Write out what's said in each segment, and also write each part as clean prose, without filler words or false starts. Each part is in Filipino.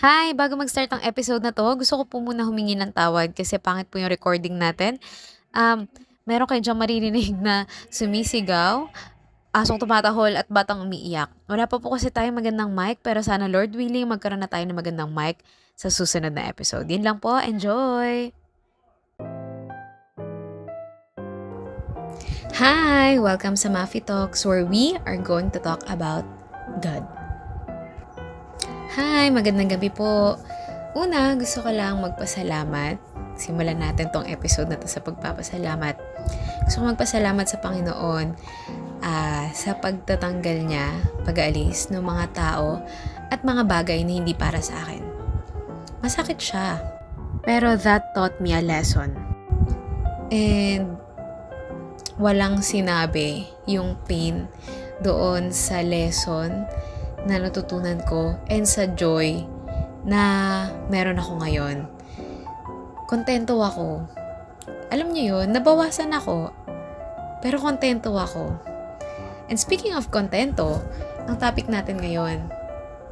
Hi! Bago mag-start ang episode na 'to, gusto ko po muna humingi ng tawad kasi pangit po yung recording natin. Meron kayo diyang maririnig na sumisigaw, asong tumatahol at batang umiiyak. Wala pa po kasi tayong magandang mic pero sana Lord willing magkaroon na tayo ng magandang mic sa susunod na episode. Yun lang po, enjoy! Hi! Welcome sa Mafi Talks where we are going to talk about God. Hi! Magandang gabi po. Una, gusto ko lang magpasalamat. Simulan natin tong episode na to sa pagpapasalamat. Gusto ko magpasalamat sa Panginoon sa pagtatanggal niya, pag-aalis ng mga tao at mga bagay na hindi para sa akin. Masakit siya. Pero that taught me a lesson. And walang sinabi yung pain doon sa lesson na natutunan ko and sa joy na meron ako ngayon. Kontento ako. Alam niyo yun, nabawasan ako. Pero kontento ako. And speaking of kontento, ang topic natin ngayon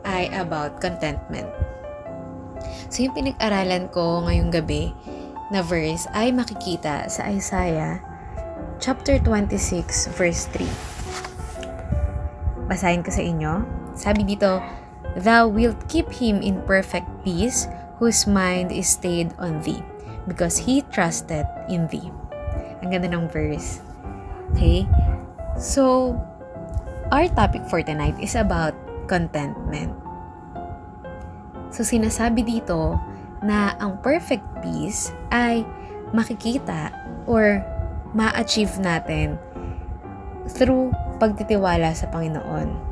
ay about contentment. So yung pinag-aralan ko ngayong gabi na verse ay makikita sa Isaiah chapter 26 verse 3. Basahin ko sa inyo. Sabi dito, "Thou wilt keep him in perfect peace, whose mind is stayed on thee, because he trusted in thee." Ang ganda ng verse. Okay? So, our topic for tonight is about contentment. So, sinasabi dito na ang perfect peace ay makikita or ma-achieve natin through pagtitiwala sa Panginoon.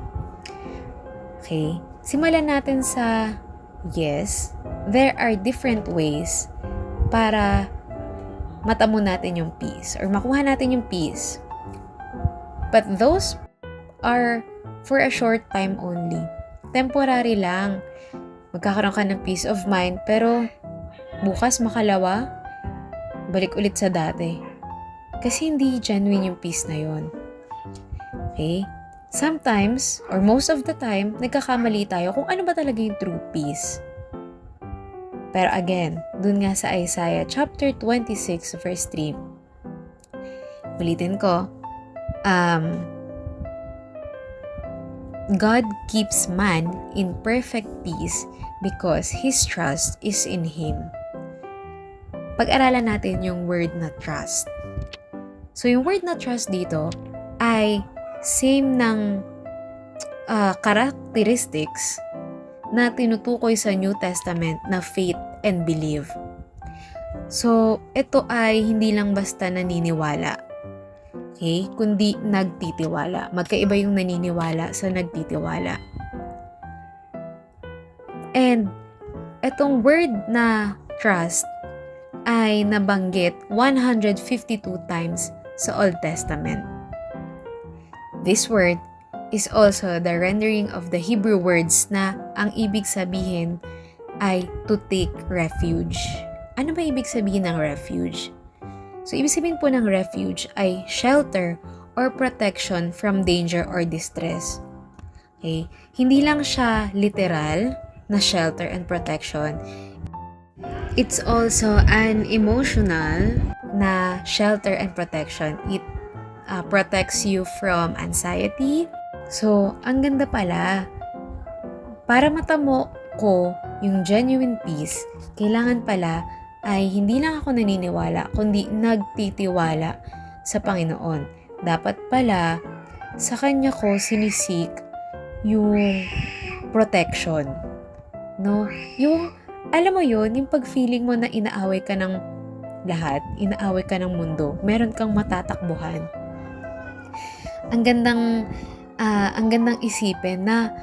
Okay? Simulan natin sa yes, there are different ways para matamo natin yung peace or makuha natin yung peace. But those are for a short time only. Temporary lang. Magkakaroon ka ng peace of mind pero bukas makalawa, balik ulit sa dati. Kasi hindi genuine yung peace na yon. Okay? Sometimes, or most of the time, nagkakamali tayo kung ano ba talaga yung true peace. Pero again, dun nga sa Isaiah chapter 26 verse 3, ulitin ko, God keeps man in perfect peace because his trust is in Him. Pag-aralan natin yung word na trust. So yung word na trust dito ay same ng characteristics na tinutukoy sa New Testament na faith and believe. So, ito ay hindi lang basta naniniwala. Okay? Kundi nagtitiwala. Magkaiba yung naniniwala sa nagtitiwala. And itong word na trust ay nabanggit 152 times sa Old Testament. This word is also the rendering of the Hebrew words na ang ibig sabihin ay to take refuge. Ano ba ibig sabihin ng refuge? So, ibig sabihin po ng refuge ay shelter or protection from danger or distress. Okay? Hindi lang siya literal na shelter and protection. It's also an emotional na shelter and protection. It protects you from anxiety. So, ang ganda pala. Para matamo ko yung genuine peace, kailangan pala ay hindi lang ako naniniwala, kundi nagtitiwala sa Panginoon. Dapat pala, sa Kanya ko sinisik yung protection. No? Yung, alam mo yun, yung pag-feeling mo na inaaway ka ng lahat, inaaway ka ng mundo, meron kang matatakbuhan. Ang gandang isipin na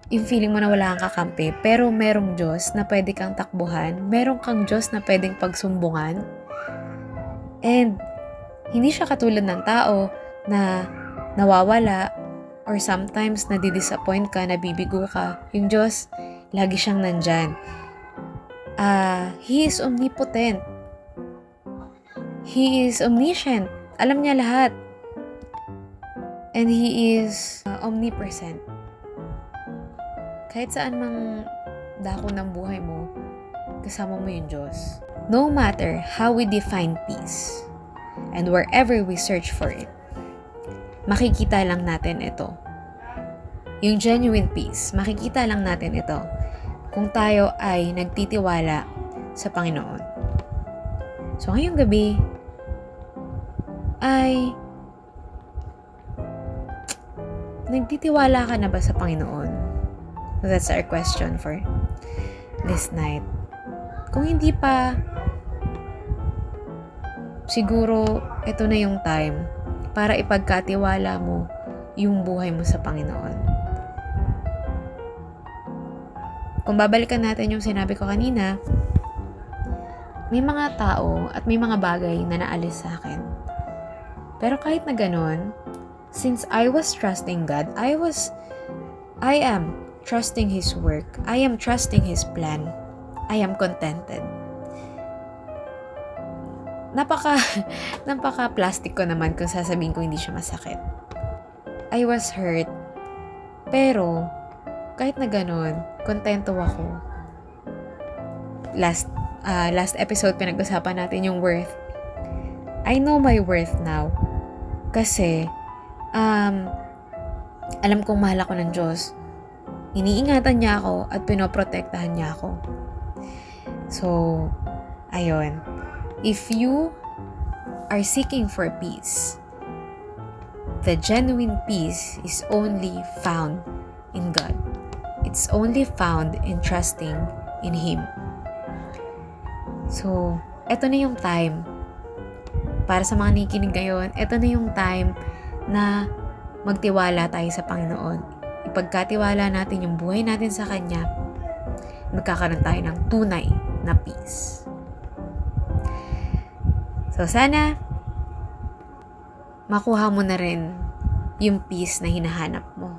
yung feeling mo na wala kang kakampi, pero merong Diyos na pwede kang takbuhan, merong kang Diyos na pwedeng pagsumbungan. And hindi siya katulad ng tao na nawawala or sometimes nadidisappoint ka, nabibigo ka. Yung Diyos, lagi siyang nandyan. He is omnipotent. He is omniscient. Alam niya lahat. And He is omnipresent. Kahit saan mang dako ng buhay mo, kasama mo yung Diyos. No matter how we define peace, and wherever we search for it, makikita lang natin ito. Yung genuine peace, makikita lang natin ito kung tayo ay nagtitiwala sa Panginoon. So ngayong gabi ay nagtitiwala ka na ba sa Panginoon? That's our question for this night. Kung hindi pa, siguro ito na yung time para ipagkatiwala mo yung buhay mo sa Panginoon. Kung babalikan natin yung sinabi ko kanina, may mga tao at may mga bagay na naalis sa akin. Pero kahit na ganun, since I was trusting God, I am trusting His work, I am trusting His plan, I am contented. Napaka-plastic ko naman kung sasabihin ko hindi siya masakit. I was hurt, pero kahit na ganun, kontento ako. Last episode, pinag-usapan natin yung worth. I know my worth now. Kasi, alam kong mahal ako ng Diyos. Iniingatan niya ako at pinoprotektahan niya ako. So, ayun. If you are seeking for peace, the genuine peace is only found in God. It's only found in trusting in Him. So, eto na yung time. Para sa mga nakikinig ngayon, eto na yung time na magtiwala tayo sa Panginoon. Ipagkatiwala natin yung buhay natin sa Kanya. Magkakaroon tayo ng tunay na peace. So, sana makuha mo na rin yung peace na hinahanap mo.